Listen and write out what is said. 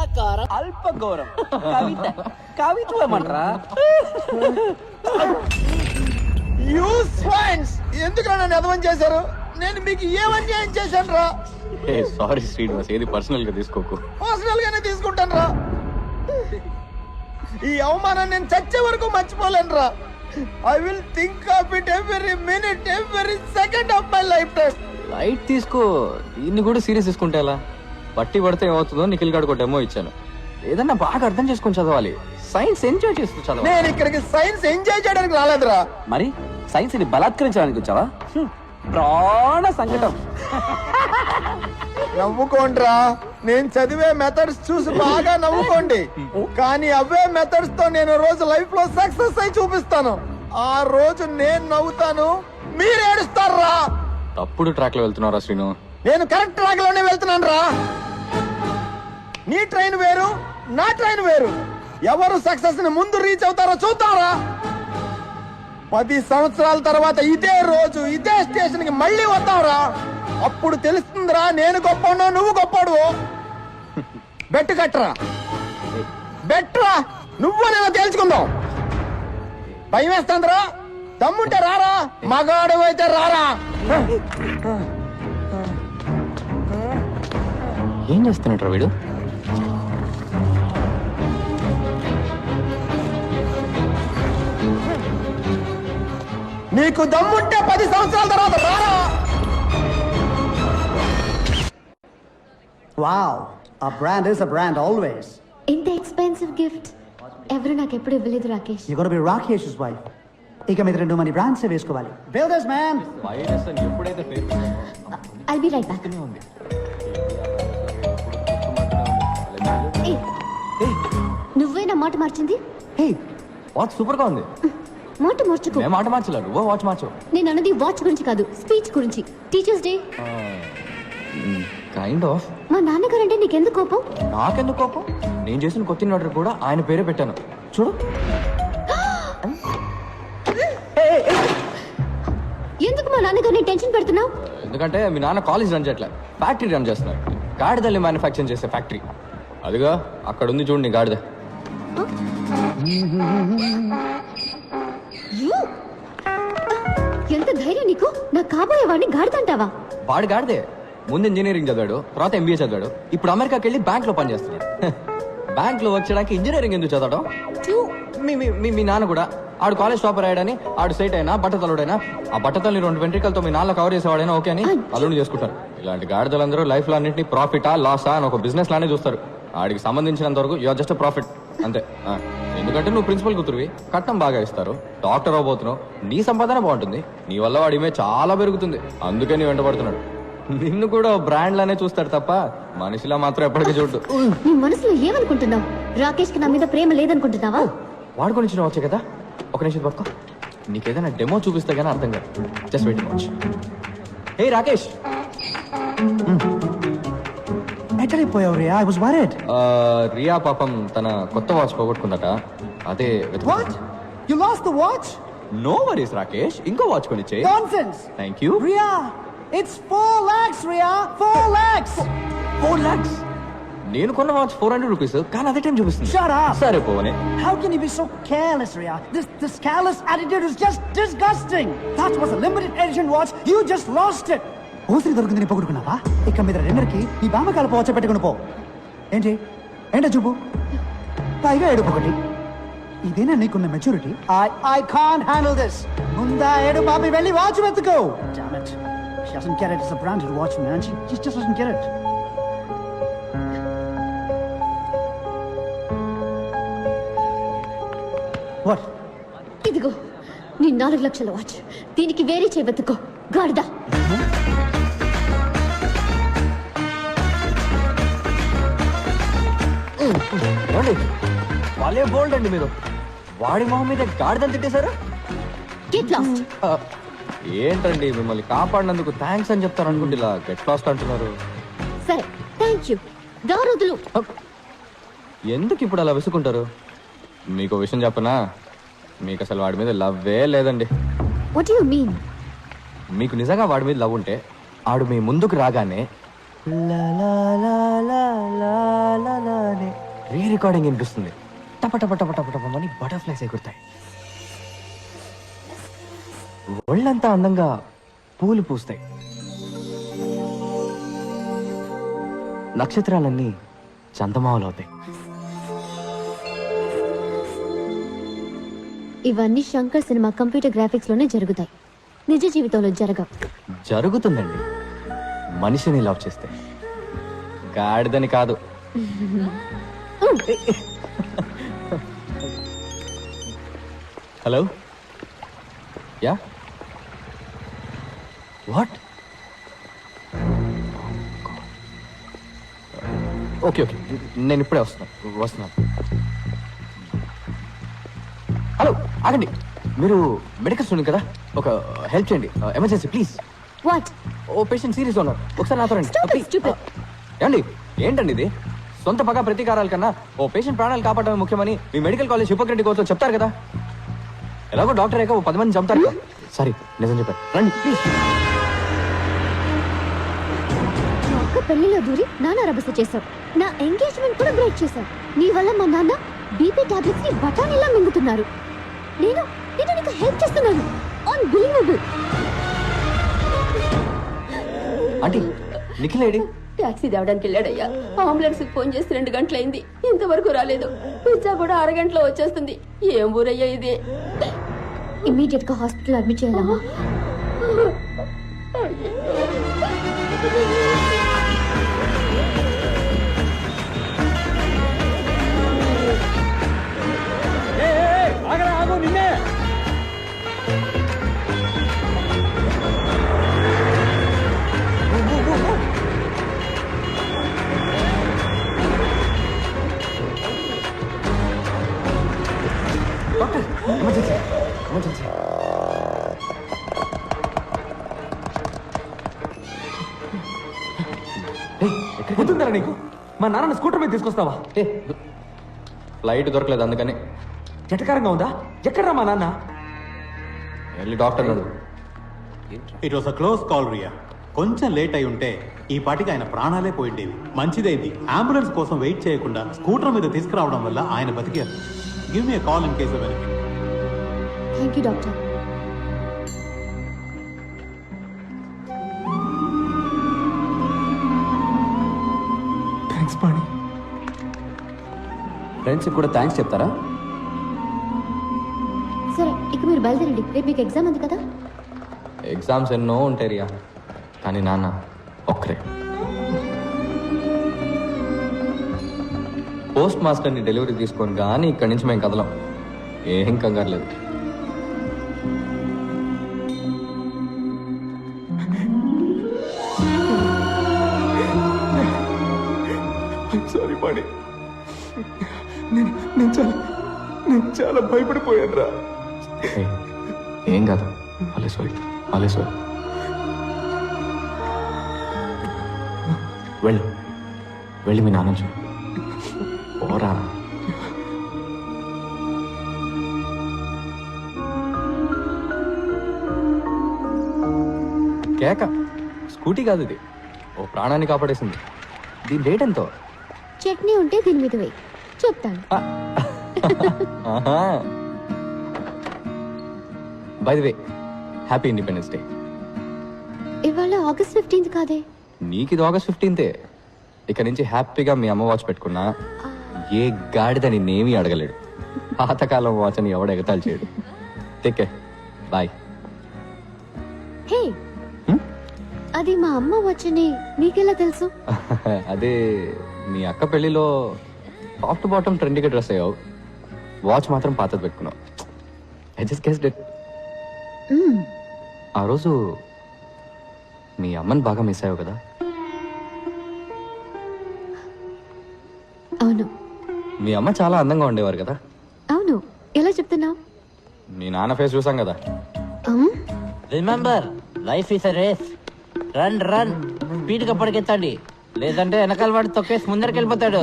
అల్పాకారం అల్పగౌరం కవిత కవిత్వమంటరా you స్వైన్స్ ఎందుకు నన్ను అధవం చేశారు? నేను మీకు ఏమన్యాయం చేశాను రా? సారీ శ్రీనివాస్, ఏది పర్సనల్ గా తీసుకోకు. పర్సనల్ గానే తీసుకుంటాను రా. ఈ అవమానం నేను చచ్చే వరకు మర్చిపోలేను రా. I will think of it every minute every second of my life time. Light తీసుకో, దీన్ని కూడా సీరియస్ తీసుకుంటే ఎలా? పట్టి పడితే ఏమవుతుందో నిఖిల్ గాడు ఒక డెమో ఇచ్చాను. ఏదన్నా బాగా అర్థం చేసుకొని చదవాలి. సైన్స్ ఎంజాయ్ చేస్తూ చదవాలి. నేను ఇక్కడికి సైన్స్ ఎంజాయ్ చేయడానికి రాలేదురా. మరి సైన్స్ ని బలాత్కరించడానికి వచ్చావా? ప్రాణ సంకటం. నవ్వుకోండిరా, నేను చదివే మెథడ్స్ చూసి బాగా నవ్వుకోండి. కానీ అవే మెథడ్స్ తో నేను రోజు లైఫ్ లో సక్సెస్ అయి చూపిస్తాను. ఆ రోజు నేను నవ్వుతాను, మీరు ఏడుస్తారా? తప్పుడు ట్రాక్ లో వెళ్తున్నారా శ్రీను? నేను కరెక్ట్ ట్రాక్ లోనే వెళ్తున్నాను రా. నీ ట్రైన్ వేరు, నా ట్రైన్ వేరు. ఎవరు సక్సెస్ ని ముందు రీచ్ అవుతారో చూద్దారా. 10 సంవత్సరాల తర్వాత ఇదే రోజు ఇదే స్టేషన్ కి మళ్ళీ వద్దాంరా. అప్పుడు తెలుస్తుందిరా నేను గొప్పనో నువ్వు గొప్పడు. బెట్టు కట్టరా, బెట్రా. నువ్వు నేను తేల్చుకుందాం. భయం వేస్తుందిరా? దమ్ముంటే రారా, మగాడు అయితే రారా. ఏం చేస్తున్నట్రా వీడు? నీకు దమ్ముంటే 10 సంవత్సరాల తర్వాత రారా. Wow, a brand is a brand always. ఇంత ఎక్స్పెన్సివ్ గిఫ్ట్ ఎవరు నాకు ఎప్పుడు ఇవ్వలేదు Rakesh. You're gonna be Rakesh's wife. ఇక మీద 2 మంది బ్రాండ్స్ వేసుకోవాలి. Builders man. ఎప్పుడైతే I'll be right back. నువ్వే నా మాట మార్చింది. హే, వాచ్ సూపర్ గా ఉంది. మాట మార్చుకో. నేను మాట మార్చలేదు, నువ్వు వాచ్ మార్చు. నేను అన్నది వాచ్ గురించి కాదు, స్పీచ్ గురించి. Teachers day. Kind of. మా నాన్నగారంటే నీకెందుకు కోపం? నాకెందుకు కోపం? నేను చేసిన కొత్త ఆర్డర్ కూడా ఆయన పేరే పెట్టాను. చూడు. ఎందుకు మా నాన్నగారిని టెన్షన్ పెడుతున్నావు? ఎందుకంటే మీ నాన్న కాలేజ్ రన్ చేయట్లే, ఫ్యాక్టరీ రన్ చేస్తున్నారు. గాడిదల్ని మ్యానుఫ్యాక్చరింగ్ చేసే ఫ్యాక్టరీ. అదిగా అక్కడ ఉంది చూడండి గాడిద. ఎంత ధైర్యం నీకు? నా కాబోయే వాడిని గాడిదంటావా? వాడు గాడిదే. ముందు ఇంజనీరింగ్ చదివాడు, తర్వాత ఎంబీఏ చదివాడు, ఇప్పుడు అమెరికాకి వెళ్ళి బ్యాంక్ లో పనిచేస్తున్నాడు. బ్యాంక్ లో వచ్చడానికి ఇంజనీరింగ్ ఎందుకు చదవడం? మీ నాన్న కూడా ఆడు కాలేజ్ టాపర్ అయ్యాడని ఆడు సైట్ అయినా బట్టతలుడైనా ఆ బట్టతల్ని 2 వెంట్రికలతో మీ నాన్న కవర్ చేసేవాడైనా ఓకే అని అల్లుని చేసుకుంటారు. ఇలాంటి గాడిదలందరూ లైఫ్ లో అన్నింటినీ ప్రాఫిటా లాసా అని ఒక బిజినెస్ లానే చూస్తారు. ఆడికి సంబంధించినంత వరకు యువర్ జస్ట్ ప్రాఫిట్ అంతే. ఎందుకంటే నువ్వు ప్రిన్సిపల్ కూతురువి, కట్నం బాగా ఇస్తారు, డాక్టర్ అవబోతున్నావు, నీ సంపాదన బాగుంటుంది, నీ వల్ల వాడి ఇమేజ్ చాలా పెరుగుతుంది. అందుకే నీ వెంటబడుతున్నాడు. నిన్ను కూడా బ్రాండ్ లానే చూస్తాడు తప్ప మనిషిలా మాత్రం ఎప్పటికీ చూడు. నీ మనసులో ఏమనుకుంటున్నావు? రాకేష్ కి నా మీద ప్రేమ లేదనుకుంటున్నావా? వాడు గురించి వచ్చే కదా. ఒక నిమిషం పట్టుకో, నీకేదైనా డెమో చూపిస్తే గానీ అర్థం కాదు. Just wait watch. Hey Rakesh. ఎక్కడిపోయావు Ria? I was worried. Ria పాపం తన కొత్త వాచ్ పోగొట్టుకుందట, అదే What? You lost the watch? No worries Rakesh, ఇంకో వాచ్ కొనిచ్చే. Nonsense. Thank you. Ria, it's 4 lakhs, Ria. 4 lakhs. 4 lakhs. నేను కొన్న వాచ్ 400 రూపీస్, కానీ అదే టైం చూపిస్తుంది. Shut up. సరే పోనే. How can you be so careless, Ria? This careless attitude is just disgusting. That was a limited edition watch. You just lost it. ఓసిరి దొరికిందని పొగుడుకున్నావా? ఇక మీద రెండరికి నీ బామకాల పోవచ్చ పెట్టుకుని పో. ఏంటో చూపు, పైగా ఏడుపు ఒకటి. ఇదేనా నీకున్న maturity? I can't handle this. ముందా ఏడు బాబి వెళ్ళి watch వెతుకో. Damn it. She doesn't get it. It's a branded watch, man. She just doesn't get it. What? ఇదిగో నీ 4 లక్షల వాచ్. దీనికి వేరే చేయబెత్తుకో గాడిద. వాళ్ళే బోల్డ్ అండి మీరు. వాడి మొహం మీద గాడిదని తిట్టేశారు. Get lost. ఏంటండి మిమ్మల్ని కాపాడినందుకు థ్యాంక్స్ అని చెప్తారు అనుకుంటే ఇలా గెట్ లాస్ట్ అంటున్నారు. సరే థ్యాంక్ యూ. దారుదులు. ఎందుకు ఇప్పుడు అలా విసుకుంటారు? మీకు విషయం చెప్పనా, మీకు అసలు వాడి మీద లవ్వే లేదండి. What you mean? మీకు నిజంగా వాడి మీద లవ్ ఉంటే ఆడు మీ ముందుకు రాగానే లా లా లా లా లా లా వినగానే రీ రికార్డింగ్ వినిపిస్తుంది. టప టప టప టప టపమని బటర్ఫ్లైస్ ఎగురుతాయి. ఒళ్ళంతా అందంగా పూలు పూస్తాయి. నక్షత్రాలన్నీ చందమామలు అవుతాయి. ఇవన్నీ శంకర్ సినిమా కంప్యూటర్ గ్రాఫిక్స్ లోనే జరుగుతాయి, నిజ జీవితంలో జరగవు. జరుగుతుందండి, మనిషిని లవ్ చేస్తే. గాడిదని కాదు. Hello, yeah, what? Okay okay, నేను ఇప్పుడే వస్తున్నాను. హలో, ఆగండి. మీరు మెడికల్ స్టూడెంట్ కదా, ఒక హెల్ప్ చేయండి, ఎమర్జెన్సీ ప్లీజ్. వాట్? ఓ పేషెంట్ సీరియస్ ఉన్నారు, ఒకసారి నాతో రండి. Stupid, Please. stupid. ఏమండి, ఏంటండి ఇది? సొంత పగ ప్రతీకారాల కన్నా ఓ పేషెంట్ ప్రాణాలు కాపాడడం ముఖ్యమని మీ మెడికల్ కాలేజ్ హిపోక్రటిక్ కోర్సులో చెప్తారు కదా. ఎలాగో డాక్టర్ అయ్యాక ఓ 10 మంది చంపుతారు కదా. సారీ, నిజం చెప్పారు. రండి ప్లీజ్. నా అక్క పెళ్లిలో దూరి నాన్న రభస చేశావు, నా ఎంగేజ్మెంట్ కూడా బ్రేక్ చేశావు. నీ వల్ల మా నాన్న బీపీ టాబ్లెట్స్ ని బఠానీలా మింగుతున్నారు. నేను నేను నీకు హెల్ప్ చేస్తున్నాను. Unbelievable. Aunty, Nikhil AD? Taxi తేవడానికి వెళ్ళాడయ్యా. అంబులెన్స్ ఫోన్ చేసి 2 గంటలైంది, ఇంతవరకు రాలేదు. పిజ్జా కూడా 1 గంటలో వచ్చేస్తుంది. ఏం ఊరయ్యా ఇది? ఇమ్మీడియట్ గా హాస్పిటల్ అడ్మిట్ చేయాలమ్మా. Doctor, emergency, emergency. గుర్తుందా నీకు? మా నాన్న స్కూటర్ మీద తీసుకొస్తావా? ఫ్లైట్ దొరకలేదు, అందుకని. ఎటకారంగా ఉందా? ఎక్కడ్రా మా నాన్న? వెళ్ళి డాక్టర్ అడుగు. It was a close call Ria. కొంచెం లేట్ అయి ఉంటే ఈ పాటికి ఆయన ప్రాణాలే పోయిండేవి. మంచిదైంది అంబులెన్స్ కోసం వెయిట్ చేయకుండా స్కూటర్ మీద తీసుకురావడం వల్ల ఆయన బతికారు. Give me call in case of anything. Thank you doctor. Thanks Pani. Friends కూడా థ్యాంక్స్ చెప్తారా? సరే, ఇక మీరు బయలుదేరండి, రేపు మీకు ఎగ్జామ్ ఉంది కదా. ఎగ్జామ్స్ ఎన్నో ఉంటాయి రియా, కానీ నాన్న ఒక్కరే. పోస్ట్ మాస్టర్ని డెలివరీ తీసుకొని కానీ ఇక్కడి నుంచి మేము కదలం. ఏం కంగారు లేదు. సారీ పాణి, నేను చాలా భయపడిపోయాను రా. ఏయ్, ఏం కాదు. అలేశ్వరి, అలేశ్వరి, వెళ్ళి మీ నాన్న చూడు. ఓరా. కేక స్కూటీ కాదు ఇది, ఓ ప్రాణాన్ని కాపాడేసింది. దీని రేట్ ఎంతో? చట్నీ ఉంటే దీని మీద వేయి, చెప్తాను. By the way, happy independence day. ఇవాళ ఆగస్ట్ 15th కాదే. నీకు ఇది ఆగస్ట్ 15th. ఇక నుంచి హ్యాపీగా మీ అమ్మ వాచ్ పెట్టుకున్నా ఏ గాడిద నిన్నేమీ అడగలేడు. పాతకాలం వాచ్ అని ఎవడ ఎగతాలు చేయడు. Take bye. హే, అది మా అమ్మ వచ్చని నీకెలా తెలుసు? అదే మీ అక్క పెళ్లిలో టాప్ టు బాటమ్ ట్రెండీగా డ్రెస్ అయ్యావు, వాచ్ మాత్రం పాతది పెట్టుకున్నావు. I just guessed it. ఆ రోజు మీ అమ్మని బాగా మిస్ అయ్యావు కదా? అవును. మీ అమ్మ చాలా అందంగా ఉండేవారు కదా? అవును. ఎలా చెప్తున్నావు? మీ నాన్న ఫేస్ చూసాం కదా. Remember, life is a race. Run speed గా పరిగెత్తండి, లేదంటే వెనకాల వాడు తొక్కేసి ముందరికి వెళ్ళిపోతాడు.